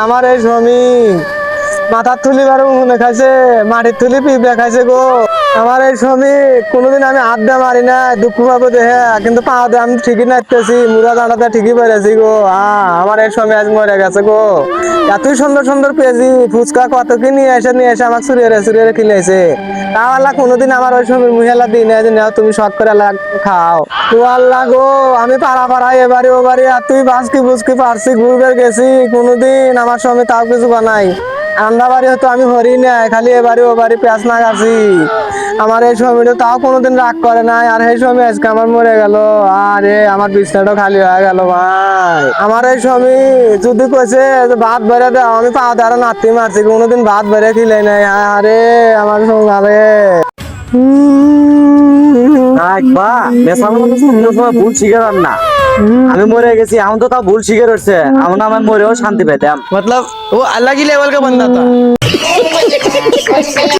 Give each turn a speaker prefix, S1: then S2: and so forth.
S1: আমার এই শ্রমিক মাথার থুলি বারো মনে খাইছে, মাটির থুলি পিঁপড়ে খাইছে গো। আমার এই শ্রমিক কোনোদিন আমি আড্ডা মারি না, দুঃখ পাবো দেহে, কিন্তু পা দিয়ে আমি ঠিকই নাচতেছি, মুড়া দাঁড়াতে ঠিকই বেড়েছি গো। আমার এই শ্রমিক আজ মরে গেছে গো। এতই সুন্দর সুন্দর পেজি ফুচকা কত কি নিয়ে এসে আমাকে চুরিয়ে কিনেছে। তাও আল্লাহ কোনোদিন আমার ওই সময় মুহেলা দিই না যে নাও তুমি শখ করে আল্লাহ খাও। তো আল্লাহ গো, আমি পাড়া পাড়ায় এবারে ওবারে এতই বাসকি বুসকি পারছি, ঘুরবে গেছি, কোনোদিন আমার সঙ্গে তাও কিছু বানাই। আন্দা বাড়ি হয়তো আমি হরি নাই, খালি এবারে ওবারে পেঁয়াজ না গাছি। আমার এই সময়টা তাও কোনোদিন রাগ করে নাই, আর এই সময় আজকে আমার মরে গেল। আরে আমার বিছনাটাও খালি হয়ে গেল ভাই। আমার এই সময় যদি কইছে যে ভাত বেড়ে দাও, আমি পা দ্বারা নাতি মারছি, কোনোদিন ভাত বেড়ে খিলে নাই। আরে আমার সঙ্গে
S2: বা ভুল স্বীকার হন না। আমি মরে গেছি, এখন তো তাও ভুল স্বীকার হচ্ছে। এখন আমার মরেও শান্তি পেতাম।
S3: मतलब वो अलग ही लेवल का बंदा था।